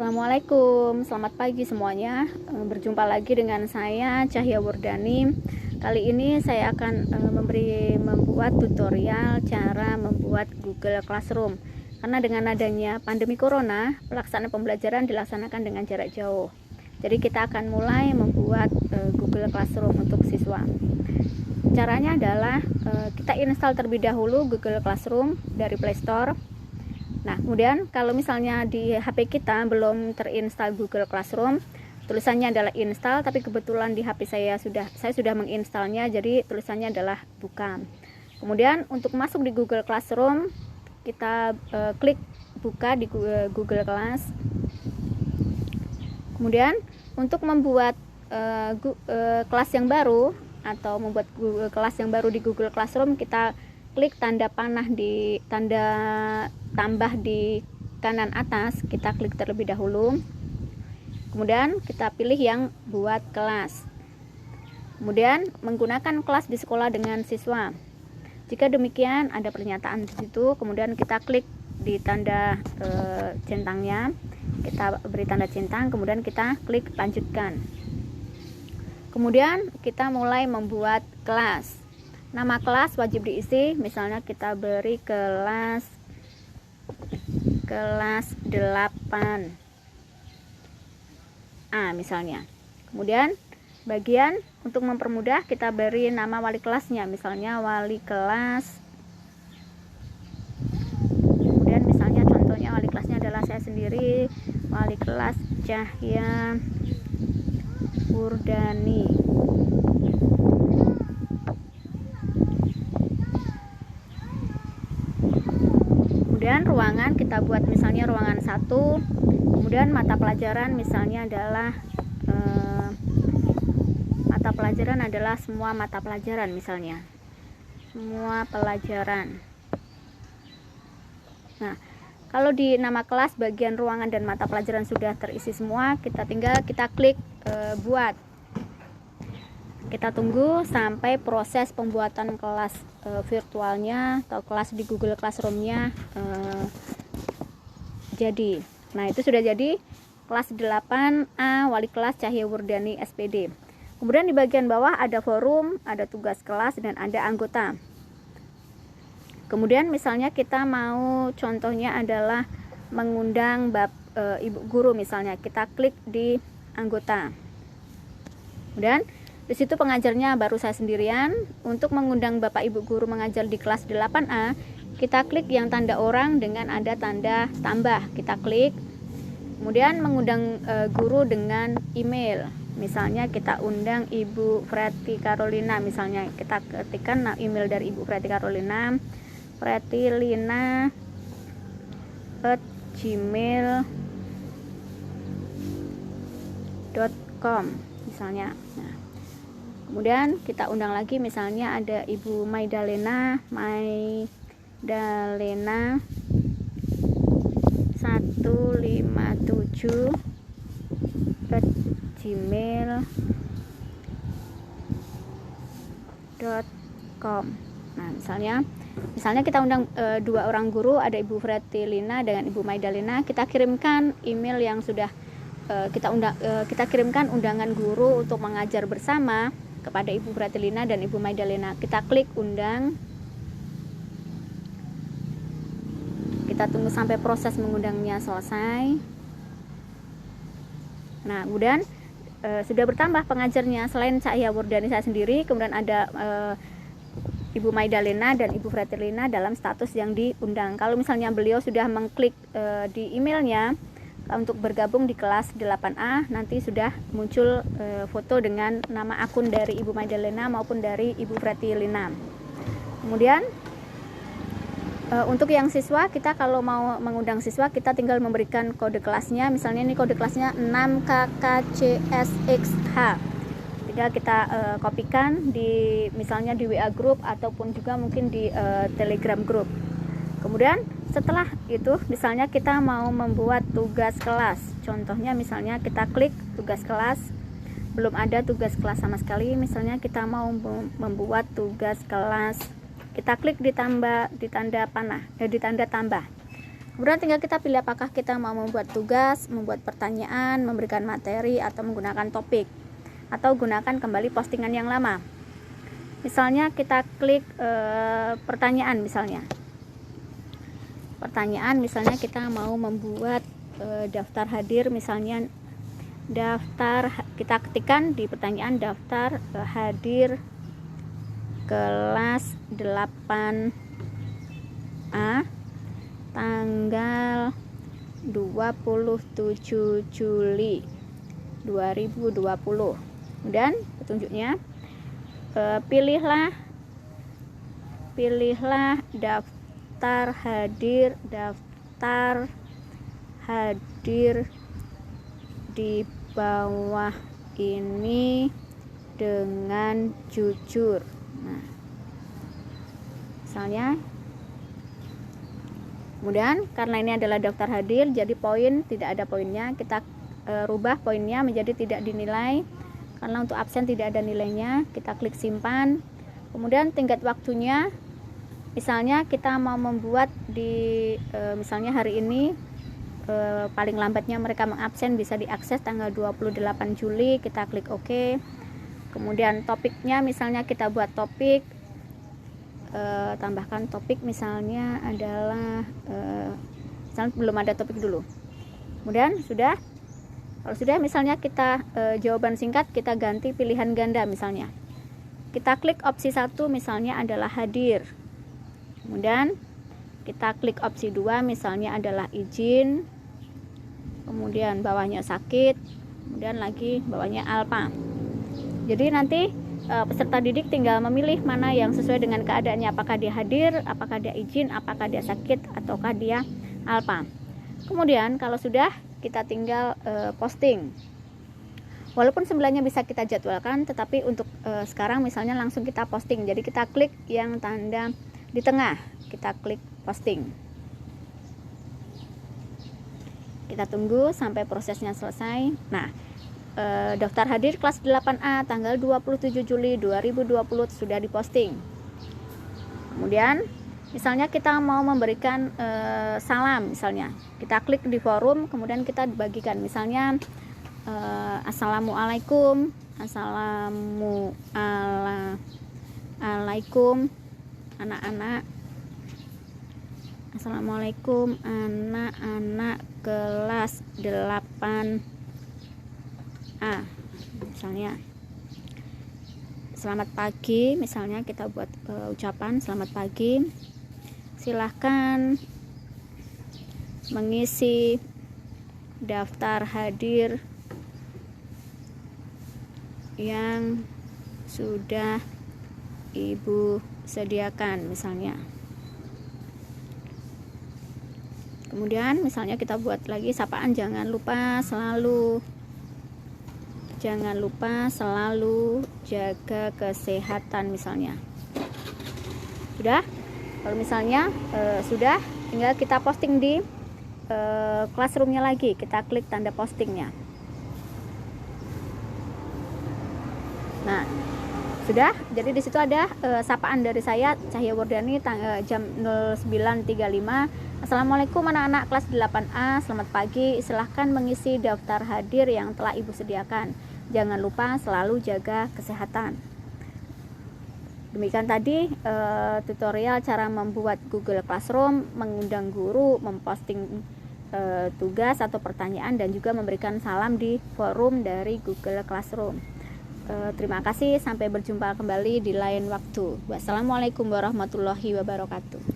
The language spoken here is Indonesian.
Assalamualaikum, selamat pagi semuanya. Berjumpa lagi dengan saya Cahya Wardani. Kali ini saya akan membuat tutorial cara membuat Google Classroom. Karena dengan adanya pandemi corona, pelaksanaan pembelajaran dilaksanakan dengan jarak jauh. Jadi kita akan mulai membuat Google Classroom untuk siswa. Caranya adalah kita install terlebih dahulu Google Classroom dari Play Store. Nah, kemudian kalau misalnya di HP kita belum terinstall Google Classroom, tulisannya adalah install, tapi kebetulan di HP saya sudah menginstalnya, jadi tulisannya adalah buka. Kemudian untuk masuk di Google Classroom, kita klik buka di Google Class. Kemudian untuk membuat kelas yang baru atau membuat kelas yang baru di Google Classroom, kita klik tanda panah di tanda tambah di kanan atas, kita klik terlebih dahulu. Kemudian kita pilih yang buat kelas. Kemudian menggunakan kelas di sekolah dengan siswa. Jika demikian ada pernyataan di situ, kemudian kita klik di tanda centangnya, kita beri tanda centang, kemudian kita klik lanjutkan. Kemudian kita mulai membuat kelas. Nama kelas wajib diisi, misalnya kita beri kelas 8A misalnya. Kemudian bagian untuk mempermudah kita beri nama wali kelasnya, misalnya wali kelas. Kemudian misalnya contohnya wali kelasnya adalah saya sendiri, wali kelas Cahya Wardani. Kemudian ruangan kita buat misalnya ruangan 1. Kemudian mata pelajaran misalnya adalah semua mata pelajaran, misalnya semua pelajaran. Nah, kalau di nama kelas bagian ruangan dan mata pelajaran sudah terisi semua, kita klik buat. Kita tunggu sampai proses pembuatan kelas virtualnya atau kelas di Google Classroom-nya jadi. Nah, itu sudah jadi kelas 8A wali kelas Cahya Wardani SPD. Kemudian di bagian bawah ada forum, ada tugas kelas, dan ada anggota. Kemudian misalnya kita mau contohnya adalah mengundang ibu guru, misalnya kita klik di anggota. Kemudian di situ pengajarnya baru saya sendirian. Untuk mengundang Bapak Ibu guru mengajar di kelas 8A, kita klik yang tanda orang dengan ada tanda tambah. Kita klik. Kemudian mengundang guru dengan email. Misalnya kita undang Ibu Preti Carolina, misalnya kita ketikkan email dari Ibu Preti Carolina, pretilina@gmail.com misalnya. Nah, kemudian kita undang lagi, misalnya ada Ibu Maidalena 157@gmail.com. Nah, misalnya kita undang 2 orang guru, ada Ibu Pretilina dengan Ibu Maidalena. Kita kirimkan email yang sudah kita kirimkan undangan guru untuk mengajar bersama kepada Ibu Pretilina dan Ibu Maidalena. Kita klik undang. Kita tunggu sampai proses mengundangnya selesai. Nah, kemudian sudah bertambah pengajarnya. Selain Cahya Wardani saya sendiri, kemudian ada Ibu Maidalena dan Ibu Pretilina dalam status yang diundang. Kalau misalnya beliau sudah mengklik di emailnya untuk bergabung di kelas 8A, nanti sudah muncul foto dengan nama akun dari Ibu Maidalena maupun dari Ibu Pretilina. Kemudian untuk yang siswa, kita kalau mau mengundang siswa, kita tinggal memberikan kode kelasnya. Misalnya ini kode kelasnya 6KKCSXH. Tinggal kita kopikan misalnya di WA group ataupun juga mungkin di Telegram group. Kemudian setelah itu, misalnya kita mau membuat tugas kelas. Contohnya misalnya kita klik tugas kelas, belum ada tugas kelas sama sekali. Misalnya kita mau membuat tugas kelas, kita klik di tanda tambah. Kemudian tinggal kita pilih apakah kita mau membuat tugas, membuat pertanyaan, memberikan materi, atau menggunakan topik, atau gunakan kembali postingan yang lama. Misalnya kita klik pertanyaan, misalnya kita mau membuat daftar hadir, misalnya kita ketikkan di pertanyaan daftar hadir kelas 8A tanggal 27 Juli 2020. Kemudian petunjuknya, pilihlah daftar hadir di bawah ini dengan jujur. Nah, misalnya, kemudian karena ini adalah daftar hadir, jadi poin tidak ada poinnya, kita rubah poinnya menjadi tidak dinilai, karena untuk absen tidak ada nilainya. Kita klik simpan. Kemudian tingkat waktunya, misalnya kita mau membuat di misalnya hari ini, paling lambatnya mereka mengabsen bisa diakses tanggal 28 Juli, kita klik OK. Kemudian topiknya, misalnya kita buat topik, tambahkan topik, misalnya adalah misalnya belum ada topik dulu. Kemudian kalau sudah misalnya kita jawaban singkat, kita ganti pilihan ganda, misalnya kita klik opsi 1, misalnya adalah hadir. Kemudian kita klik opsi 2, misalnya adalah izin. Kemudian bawahnya sakit, kemudian lagi bawahnya alpa. Jadi nanti peserta didik tinggal memilih mana yang sesuai dengan keadaannya, apakah dia hadir, apakah dia izin, apakah dia sakit, ataukah dia alpa. Kemudian kalau sudah, kita tinggal posting. Walaupun sebenarnya bisa kita jadwalkan, tetapi untuk sekarang misalnya langsung kita posting. Jadi kita klik yang tanda di tengah, kita klik posting. Kita tunggu sampai prosesnya selesai. Nah, daftar hadir kelas 8A tanggal 27 Juli 2020 sudah diposting. Kemudian misalnya kita mau memberikan salam, misalnya kita klik di forum, kemudian kita bagikan, misalnya assalamualaikum anak-anak, assalamualaikum anak-anak kelas 8A, misalnya selamat pagi, misalnya kita buat ucapan selamat pagi, silahkan mengisi daftar hadir yang sudah Ibu sediakan, misalnya. Kemudian misalnya kita buat lagi sapaan, jangan lupa selalu jaga kesehatan, misalnya. Sudah? Kalau misalnya sudah, tinggal kita posting di classroomnya lagi, kita klik tanda postingnya. Nah, sudah. Jadi di situ ada sapaan dari saya, Cahya Wardani, jam 09.35. Assalamualaikum anak-anak kelas 8A, selamat pagi, silahkan mengisi daftar hadir yang telah Ibu sediakan. Jangan lupa selalu jaga kesehatan. Demikian tadi tutorial cara membuat Google Classroom, mengundang guru, memposting tugas atau pertanyaan, dan juga memberikan salam di forum dari Google Classroom. Terima kasih, sampai berjumpa kembali di lain waktu. Wassalamualaikum warahmatullahi wabarakatuh.